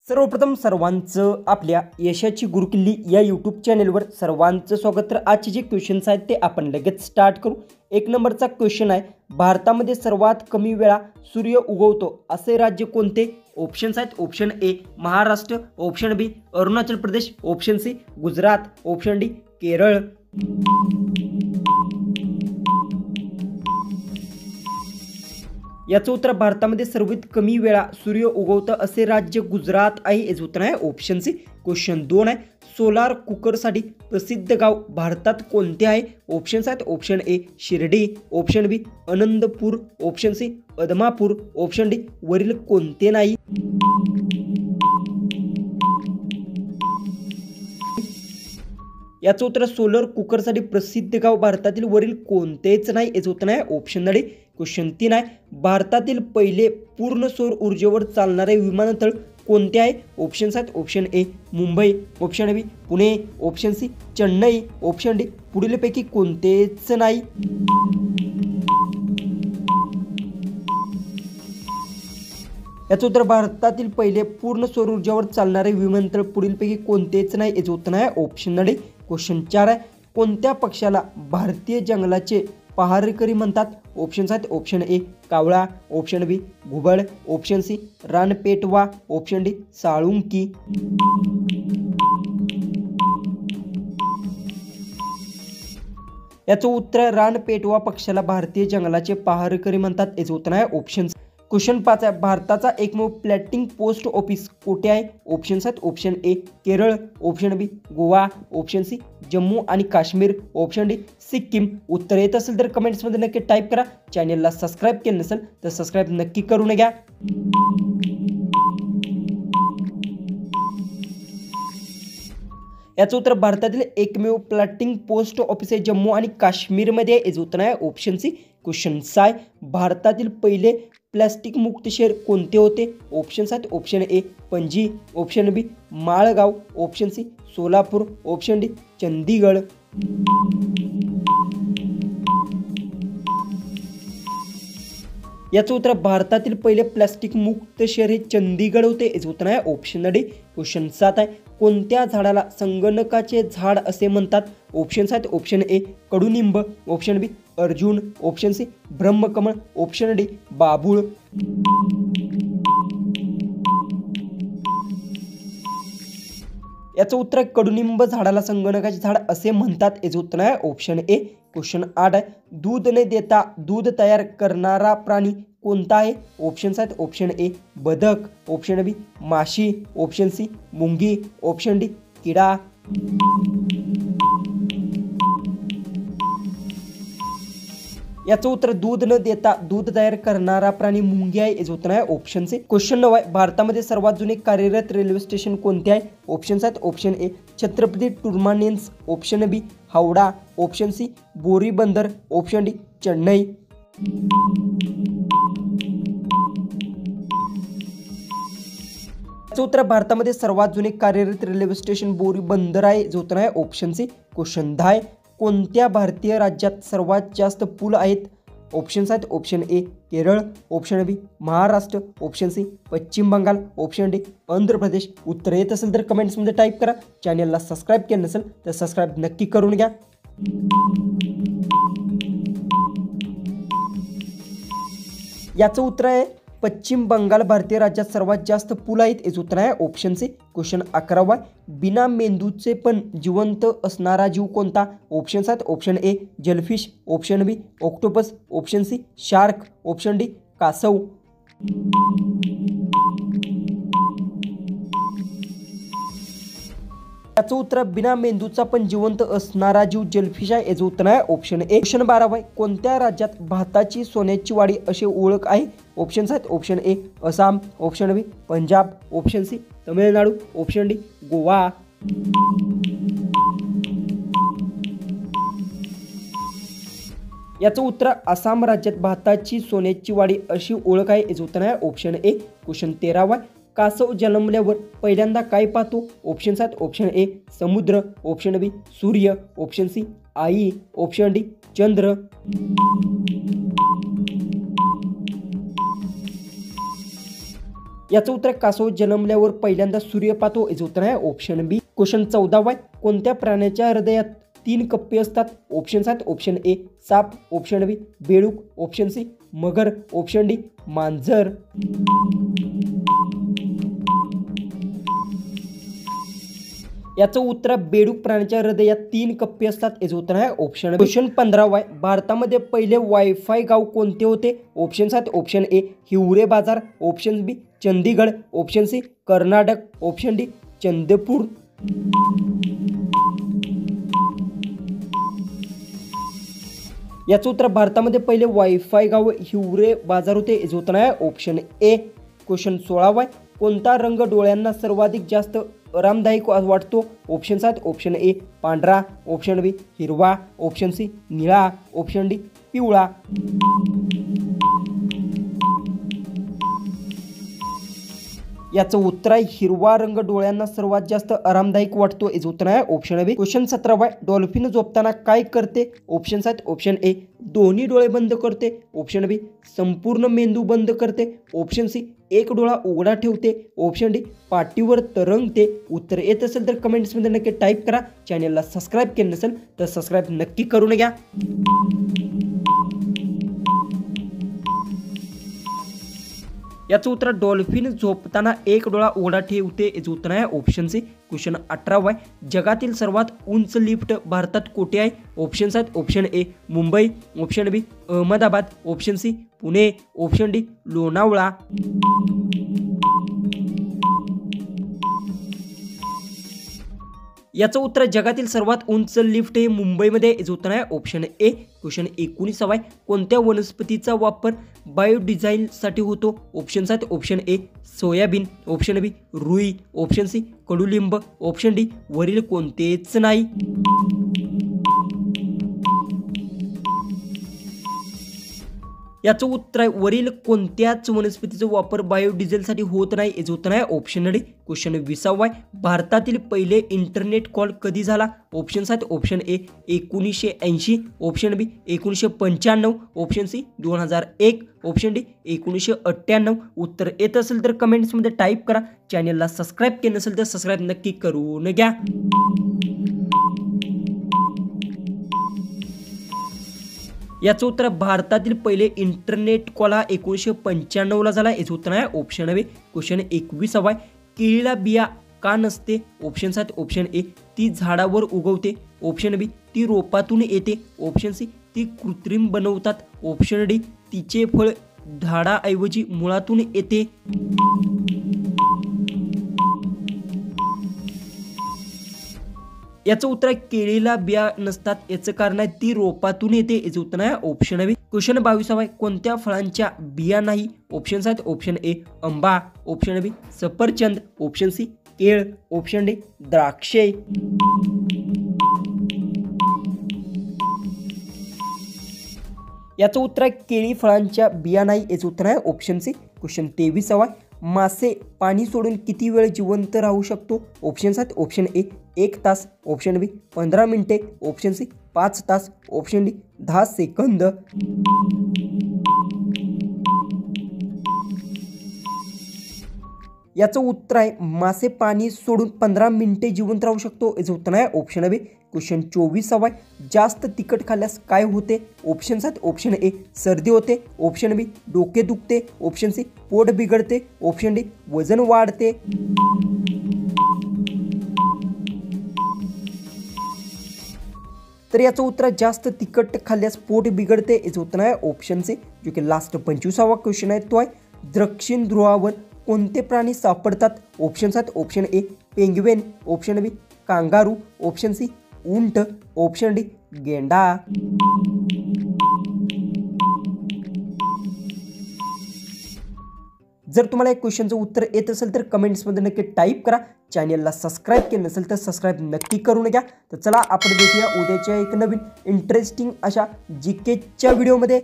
सर्वप्रथम सर्वांचं आपल्या यशाची गुरुकिल्ली या यूट्यूब चॅनेलवर सर्वांचं स्वागत। तर आजचे जे क्वेश्चन्स आहेत ते आपण लगेच स्टार्ट करू। एक नंबरचा क्वेश्चन आहे, भारतामध्ये सर्वात कमी वेळा सूर्य उगवतो असे राज्य कोणते? ऑप्शन्स आहेत, option A Maharashtra, option B Arunachal Pradesh, option C Gujarat, option D Kerala. याचं उत्तर भारतामध्ये सर्वात कमी वेळा सूर्य उगवतं असे राज्य गुजरात आहे। याचं उत्तर आहे ऑप्शन सी। क्वेश्चन 2 आहे, सोलार कुकरसाठी प्रसिद्ध गाव भारतात कोणते आहे? ऑप्शन्स आहेत, option A Shirdi, option B Anandpur, option C Adamapur, option D वरील कोणते नाही। याचं उत्तर सोलर कुकरसाठी प्रसिद्ध गाव भारतातील वरील कोणतेच नाही। याचं उत्तर आहे ऑप्शन डी। क्वेश्चन 3 आहे, भारतातील पहिले पूर्ण सौर ऊर्जेवर चालणारे विमानतळ कोणते आहे? ऑप्शन्स आहेत, option A Mumbai, option B Pune, option C Chennai, option D पुढीलपैकी कोणतेच नाही। याचं उत्तर भारतातील पहिले पूर्ण सौर ऊर्जेवर चालणारे विमानतळ पुढीलपैकी कोणतेच नाही। याचं उत्तर आहे ऑप्शन डी। क्वेश्चन 4 आहे, कोणत्या पक्षाला भारतीय जंगलाचे पहारेकरी म्हणतात? ऑप्शन्स आहेत, ऑप्शन ए कावळा, ऑप्शन बी घुबड, ऑप्शन सी रानपेटवा, ऑप्शन डी साळुंकी। याचं उत्तर रानपेटवा पक्षाला भारतीय जंगलाचे पहारेकरी म्हणतात। याचं उत्तर आहे ऑप्शन। क्वेश्चन 5 आहे, भारताचा एकमेव फ्लॅटिंग पोस्ट ऑफिस कोठे आहे? ऑप्शन्स आहेत, option A Kerala, option B Goa, option C Jammu आणि काश्मीर, ऑप्शन डी सिक्कीम। उत्तर येत असेल तर कमेंट्समध्ये नक्की टाईप करा। चॅनलला सबस्क्राईब केलं नसेल तर सबस्क्राईब नक्की करून घ्या। याचं उत्तर भारतातील एकमेव फ्लॅटिंग पोस्ट ऑफिस आहे जम्मू आणि काश्मीरमध्ये। याचं उत्तर आहे ऑप्शन सी। क्वेश्चन 6, भारतातील पहिले प्लास्टिक मुक्त शहर कोणते होते? ऑप्शन्स आहेत, option A Panaji, option B Malgaon, option C Solapur, option D Chandigarh. याचं उत्तर भारतातील पहिले प्लास्टिक मुक्त शहर हे चंदीगड होते। याचं उत्तर आहे ऑप्शन डी। क्वेश्चन 7 आहे, कोणत्या झाडाला संगणकाचे झाड असे म्हणतात? ऑप्शन्स आहेत, ऑप्शन ए कडुनिंब, ऑप्शन बी अर्जुन, ऑप्शन सी ब्रह्मकमळ, ऑप्शन डी बाभूळ। याचं उत्तर कडुनिंब झाडाला संगणकाचे झाड असे म्हणतात। याचं उत्तर आहे ऑप्शन ए। क्वेश्चन 8 आहे, दूध न देता दूध तयार करणारा प्राणी कोणता आहे? ऑप्शन्स आहेत, ऑप्शन ए बदक, ऑप्शन बी माशी, ऑप्शन सी मुंगी, ऑप्शन डी किडा। याचं उत्तर दूध न देता दूध तयार करणारा प्राणी मुंगी आहे। याचं उत्तर आहे ऑप्शन सी। क्वेश्चन 9 आहे, भारतामध्ये सर्वात जुने कार्यरत रेल्वे स्टेशन कोणते आहे? ऑप्शन्स आहेत, option A Chhatrapati terminus, option B Howrah, option C Boribunder, option D Chennai. याचं उत्तर भारतामध्ये सर्वात जुने कार्यरत रेल्वे स्टेशन बोरीबंदर आहे। याचं उत्तर आहे ऑप्शन सी। क्वेश्चन 10 आहे, कोणत्या भारतीय राज्यात सर्वात जास्त पूल आहेत? ऑप्शन्स आहेत, option A Kerala, option B Maharashtra, option C Paschim Bangal, option D Andhra Pradesh. उत्तर येत असेल तर कमेंट्समध्ये टाईप करा। चॅनलला सबस्क्राईब केलं नसेल तर सबस्क्राईब नक्की करून घ्या। याचं उत्तर आहे पश्चिम बंगाल भारतीय राज्यात सर्वात जास्त पूल आहेत। याचं उत्तर आहे ऑप्शन सी। क्वेश्चन 11, बिना मेंदूचे पण जिवंत असणारा जीव कोणता? ऑप्शन्स आहेत, option A jellyfish, option B octopus, option C shark, option D कासव। याचं उत्तर बिना मेंदूचा पण जिवंत असणारा जीव जेलफिश आहे। याचं उत्तर आहे ऑप्शन ए। क्वेश्चन 12, कोणत्या राज्यात भाताची सोन्याची वाडी अशी ओळख आहे? ऑप्शन्स आहेत, option A Assam, option B Punjab, option C Tamil Nadu, option D Goa. याचं उत्तर आसाम राज्यात भाताची सोन्याची वाडी अशी ओळख आहे। याचं उत्तर आहे ऑप्शन ए। क्वेश्चन 13, कासव जन्मल्यावर पहिल्यांदा काय पाहतो? ऑप्शन्स आहेत, ऑप्शन ए समुद्र, ऑप्शन बी सूर्य, ऑप्शन सी आई, ऑप्शन डी चंद्र। याचं उत्तर आहे कासव जन्मल्यावर पहिल्यांदा सूर्य पाहतो, याचं उत्तर आहे ऑप्शन बी. क्वेश्चन 14 आहे, कोणत्या प्राण्याच्या हृदयात 3 कप्पे असतात? ऑप्शन्स आहेत ऑप्शन ए साप, ऑप्शन बी बेडूक, ऑप्शन सी मगर, ऑप्शन डी मांजर. याचं उत्तर बेडूक प्राण्याच्या हृदयात 3 कप्पे असतात, याचं उत्तर आहे ऑप्शन बी. क्वेश्चन 15 आहे, भारतामध्ये पहिले वायफाय गाव कोणते होते? ऑप्शन्स आहेत option A Hiware Bazar, option B Chandigarh, option C Karnataka, option D Chandrapur. याचं उत्तर भारतामध्ये पहिले वायफाय गाव हिवरे बाजार होते, याचं उत्तर आहे ऑप्शन ए. क्वेश्चन 16 आहे, कोणता रंग डोळ्यांना सर्वाधिक जास्त आरामदायक वाटतो? ऑप्शन्स आहेत ऑप्शन ए पांढरा, ऑप्शन बी हिरवा, ऑप्शन सी निळा, ऑप्शन डी पिवळा. याचं उत्तर आहे हिरवा रंग डोळ्यांना सर्वात जास्त आरामदायक वाटतो, याचं उत्तर आहे ऑप्शन बी. क्वेश्चन 17 आहे, डॉल्फिन झोपताना काय करते? ऑप्शन्स आहेत ऑप्शन ए दोन्ही डोळे बंद करते, ऑप्शन बी संपूर्ण मेंदू बंद करते, ऑप्शन सी एक डोळा उघडा ठेवते, ऑप्शन डी पाठीवर तरंगते. उत्तर येत असेल तर कमेंट्समध्ये नक्की टाईप करा. चॅनलला सबस्क्राईब केलं नसेल तर सबस्क्राईब नक्की करून घ्या. याचं उत्तर डॉल्फिन झोपताना एक डोळा उघडा ठेवते, याचं उत्तर आहे ऑप्शन सी. क्वेश्चन 18 आहे, जगातील सर्वात उंच लिफ्ट भारतात कोठे आहे? ऑप्शन्स आहेत option A Mumbai, option B Ahmedabad, option C Pune, option D Lonavala. याचं उत्तर जगातील सर्वात उंच लिफ्ट हे मुंबईमध्ये, याचं उत्तर आहे ऑप्शन ए. क्वेश्चन 19 आहे, कोणत्या वनस्पतीचा वापर बायोडिझाईनसाठी होतो? ऑप्शन्स आहेत option A soyabean, option B रुई, ऑप्शन सी कडुलिंब, ऑप्शन डी वरील कोणतेच नाही. याचं उत्तर आहे वरील कोणत्याच वनस्पतीचा वापर बायोडिझेलसाठी होत नाही, याचं उत्तर आहे ऑप्शन डी. क्वेश्चन 20 आहे, भारतातील पहिले इंटरनेट कॉल कधी झाला? ऑप्शन्स आहेत option A 1980, option B 1995, option C 2001, option D 1998. उत्तर येत असेल तर कमेंट्समध्ये टाईप करा. चॅनलला सबस्क्राईब केलं नसेल तर सबस्क्राईब नक्की करून घ्या. याचं उत्तर भारतातील पहिले इंटरनेट कॉल हा 1995 झाला, याचं उत्तर आहे ऑप्शन बी. क्वेश्चन 21 आहे, केळीला बिया का नसते? ऑप्शन्स आहेत ऑप्शन ए ती झाडावर उगवते, ऑप्शन बी ती रोपातून येते, ऑप्शन सी ती कृत्रिम बनवतात, ऑप्शन डी तिचे फळ झाडाऐवजी मुळातून येते. याचं उत्तर आहे केळीला बिया नसतात, याचं कारण आहे ती रोपातून येते, याचं उत्तर आहे ऑप्शन बी. क्वेश्चन 22 आहे, कोणत्या फळांच्या बिया नाही? ऑप्शन्स आहेत ऑप्शन ए आंबा, ऑप्शन बी सफरचंद, ऑप्शन सी केळ, ऑप्शन डी द्राक्षे. याचं उत्तर आहे केळी फळांच्या बिया नाही, याचं उत्तर आहे ऑप्शन सी. क्वेश्चन 23 आहे, मासे पाणी सोडून किती वेळ जिवंत राहू शकतो? ऑप्शन्स आहेत ऑप्शन ए 1 तास, ऑप्शन बी 15 मिनिटे, ऑप्शन सी 5 तास, ऑप्शन डी 10 सेकंद. याचं उत्तर आहे मासे पाणी सोडून 15 मिनिटे जिवंत राहू शकतो, याचं उत्तर आहे ऑप्शन बी. क्वेश्चन 24 आहे, जास्त तिखट खाल्ल्यास काय होते? ऑप्शन्स आहेत ऑप्शन ए सर्दी होते, ऑप्शन बी डोके दुखते, ऑप्शन सी पोट बिघडते, ऑप्शन डी वजन वाढते. तर याचं उत्तर जास्त तिखट खाल्ल्यास पोट बिघडते, याचं उत्तर आहे ऑप्शन सी. जो की लास्ट 25वा क्वेश्चन आहे तो आहे दक्षिण ध्रुवावर कोणते प्राणी सापडतात? ऑप्शन्स आहेत option A penguin, option B kangaroo, option C उंट, ऑप्शन डी गेंडा. जर तुम्हाला एक क्वेश्चनचं उत्तर येत असेल तर कमेंट्समध्ये नक्की टाईप करा. चॅनलला सबस्क्राईब केलं नसेल तर सबस्क्राईब नक्की करून घ्या. तर चला आपण भेटूया उद्याच्या एक नवीन इंटरेस्टिंग अशा जीकेच्या व्हिडिओमध्ये.